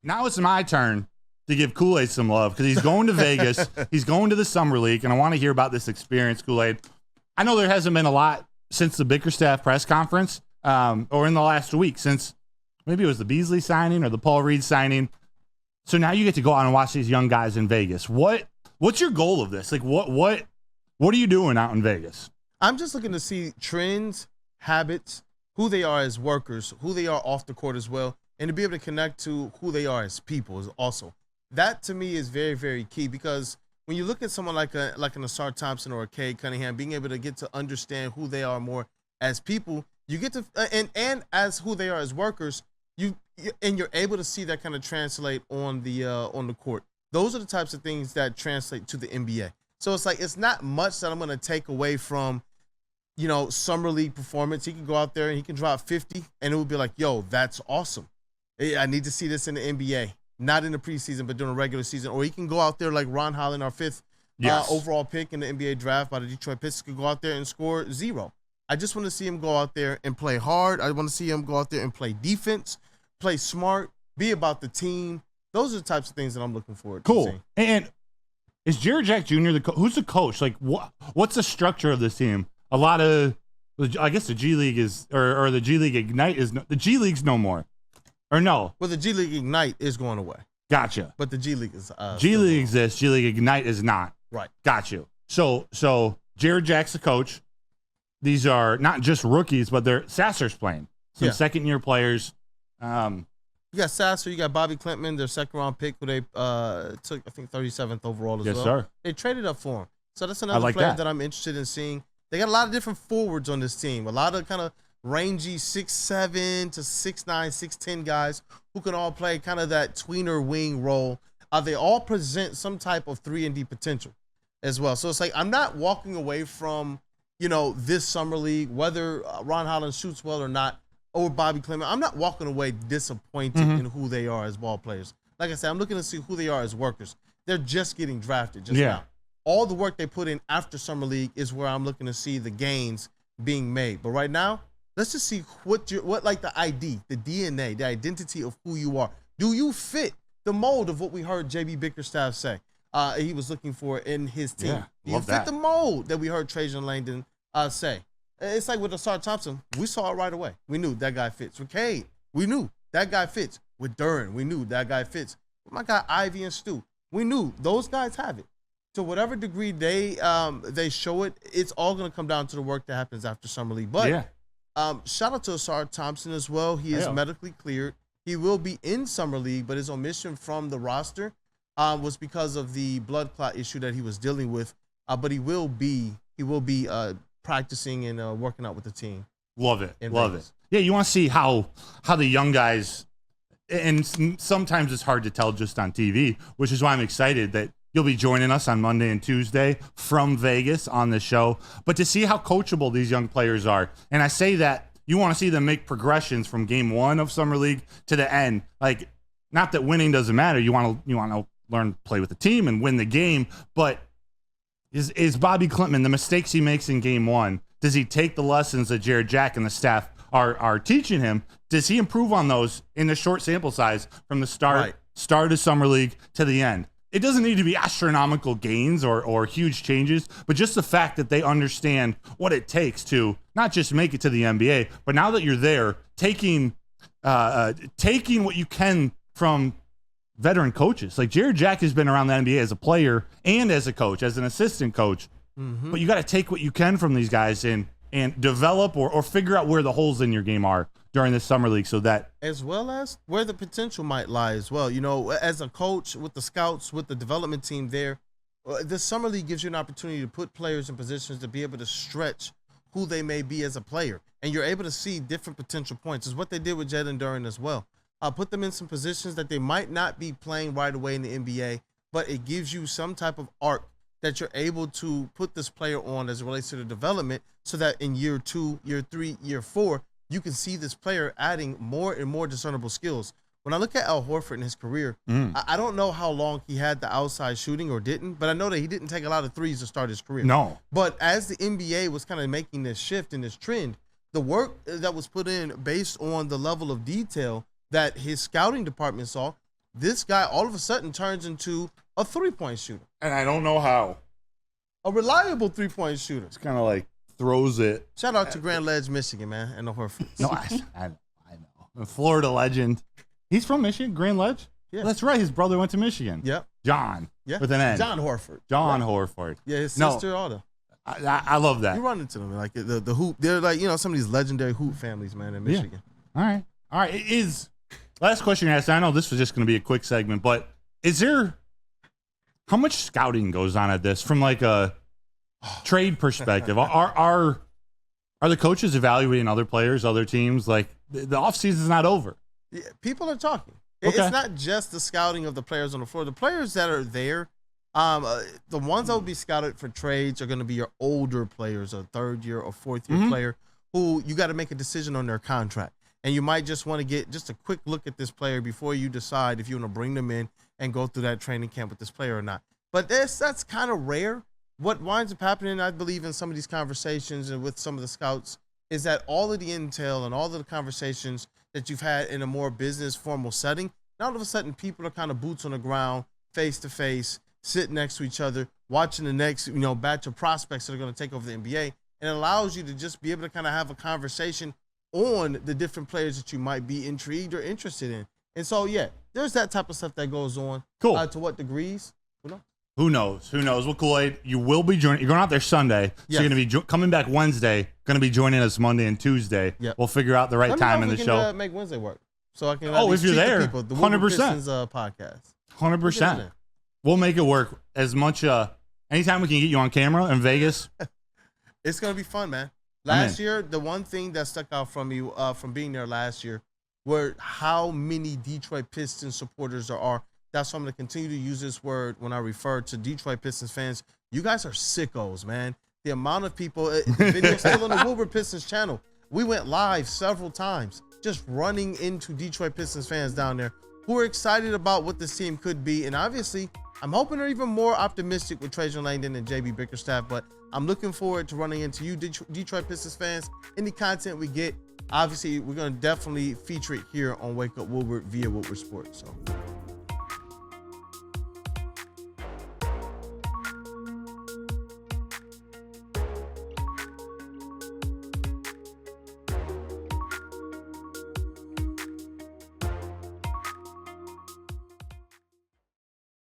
Now it's my turn to give Kool-Aid some love because he's going to Vegas. He's going to the Summer League, and I want to hear about this experience, Kool-Aid. I know there hasn't been a lot since the Bickerstaff press conference or in the last week since maybe it was the Beasley signing or the Paul Reed signing. So now you get to go out and watch these young guys in Vegas. What's your goal of this? Like, what are you doing out in Vegas? I'm just looking to see trends, habits, who they are as workers, who they are off the court as well, and to be able to connect to who they are as people is also. That to me is very, very key because when you look at someone like an Asar Thompson or a Cade Cunningham, being able to get to understand who they are more as people, you get to and as who they are as workers, you're able to see that kind of translate on the court. Those are the types of things that translate to the NBA. So it's like it's not much that I'm going to take away from, Summer League performance. He can go out there and he can drop 50, and it would be like, yo, that's awesome. I need to see this in the NBA, not in the preseason, but during the regular season. Or he can go out there like Ron Holland, our fifth overall pick in the NBA draft by the Detroit Pistons, could go out there and score 0. I just want to see him go out there and play hard. I want to see him go out there and play defense, play smart, be about the team. Those are the types of things that I'm looking forward to seeing. And is Jarrett Jack Jr. who's the coach? Like, what's the structure of this team? A lot of, I guess the G League is, or the G League Ignite is, the G League's no more. Or no. Well, the G League Ignite is going away. Gotcha. But the G League is G League exists. G League Ignite is not. Right. Got you. So Jarrett Jack's the coach. These are not just rookies, but they're Sasser's playing. Some second-year players. You got Sasser, you got Bobby Clintman, their second-round pick, who they took, I think, 37th overall as well. Yes, sir. They traded up for him. So that's another player that I'm interested in seeing. They got a lot of different forwards on this team, a lot of kind of rangy 6'7" to 6'9", 6'10" guys who can all play kind of that tweener wing role. They all present some type of 3-and-D potential as well. So it's like I'm not walking away from, this summer league, whether Ron Holland shoots well or not, or Bobby Clement. I'm not walking away disappointed in who they are as ball players. Like I said, I'm looking to see who they are as workers. They're just getting drafted now. All the work they put in after summer league is where I'm looking to see the gains being made. But right now, let's just see what the ID, the DNA, the identity of who you are. Do you fit the mold of what we heard JB Bickerstaff say he was looking for in his team? Do you fit the mold that we heard Trajan Langdon say? It's like with Asar Thompson, we saw it right away. We knew that guy fits. With Cade, we knew that guy fits. With Duren, we knew that guy fits. With my guy Ivy and Stu, we knew those guys have it. To whatever degree they show it, it's all going to come down to the work that happens after summer league. But shout out to Asar Thompson as well. He is medically cleared. He will be in summer league, but his omission from the roster was because of the blood clot issue that he was dealing with. But he will be practicing and working out with the team. Love it. Yeah, you want to see how the young guys, and sometimes it's hard to tell just on TV, which is why I'm excited that you'll be joining us on Monday and Tuesday from Vegas on the show. But to see how coachable these young players are, and I say that you want to see them make progressions from game 1 of Summer League to the end. Like, not that winning doesn't matter. You want to learn to play with the team and win the game, but is Bobby Clintman, the mistakes he makes in game 1, does he take the lessons that Jarrett Jack and the staff are teaching him? Does he improve on those in the short sample size from the start of Summer League to the end? It doesn't need to be astronomical gains or huge changes, but just the fact that they understand what it takes to not just make it to the NBA, but now that you're there, taking what you can from veteran coaches. Like Jarrett Jack has been around the NBA as a player and as a coach, as an assistant coach. But you got to take what you can from these guys and develop or figure out where the holes in your game are during the summer league, so that as well as where the potential might lie as well. As a coach with the scouts, with the development team there, the summer league gives you an opportunity to put players in positions to be able to stretch who they may be as a player, and you're able to see different potential points. Is what they did with Jalen Duren as well. Put them in some positions that they might not be playing right away in the NBA, but it gives you some type of arc that you're able to put this player on as it relates to the development, so that in year 2, year 3, year 4, you can see this player adding more and more discernible skills. When I look at Al Horford in his career, I don't know how long he had the outside shooting or didn't, but I know that he didn't take a lot of threes to start his career. No. But as the NBA was kind of making this shift and this trend, the work that was put in based on the level of detail that his scouting department saw this guy all of a sudden turns into a 3-point shooter. And I don't know how. A reliable 3-point shooter. It's kind of like throws it. Shout out to Grand Ledge, Michigan, man, and the Horfords. No, I know. A Florida legend. He's from Michigan, Grand Ledge? Yeah. That's right. His brother went to Michigan. Yep. John. Yeah. With an N. John Horford. John Horford. Yeah, his sister, all that. I love that. You run into them, like the hoop. They're like, some of these legendary hoop families, man, in Michigan. Yeah. All right. It is. Last question you asked. I know this was just going to be a quick segment, but is there, how much scouting goes on at this from like a trade perspective? Are the coaches evaluating other players, other teams? Like the offseason's not over. Yeah, people are talking. Okay. It's not just the scouting of the players on the floor. The players that are there, the ones that will be scouted for trades are going to be your older players, a third-year or fourth-year player who you got to make a decision on their contract. And you might just want to get just a quick look at this player before you decide if you want to bring them in and go through that training camp with this player or not. But that's kind of rare. What winds up happening, I believe, in some of these conversations and with some of the scouts is that all of the intel and all of the conversations that you've had in a more business formal setting, now all of a sudden people are kind of boots on the ground, face to face, sitting next to each other, watching the next, batch of prospects that are going to take over the NBA. And it allows you to just be able to kind of have a conversation on the different players that you might be intrigued or interested in. And so, yeah, there's that type of stuff that goes on. Cool. To what degrees? Who knows? Well, Kool-Aid, you will be joining. You're going out there Sunday. So yes. You're going to be coming back Wednesday. Going to be joining us Monday and Tuesday. Yep. We'll figure out the right time in the show. Make Wednesday work. So I can if you're there, the 100%. Pistons, podcast. 100%. We'll make it work as much. Anytime we can get you on camera in Vegas. It's going to be fun, man. Last year, the one thing that stuck out from me from being there last year were how many Detroit Pistons supporters there are. That's why I'm going to continue to use this word when I refer to Detroit Pistons fans. You guys are sickos, man. The amount of people, the video's still on the Woodward Pistons channel. We went live several times just running into Detroit Pistons fans down there who are excited about what this team could be. And obviously, I'm hoping they're even more optimistic with Trajan Langdon and JB Bickerstaff, but I'm looking forward to running into you, Detroit Pistons fans. Any content we get, obviously, we're going to definitely feature it here on Wake Up Woodward via Woodward Sports. So.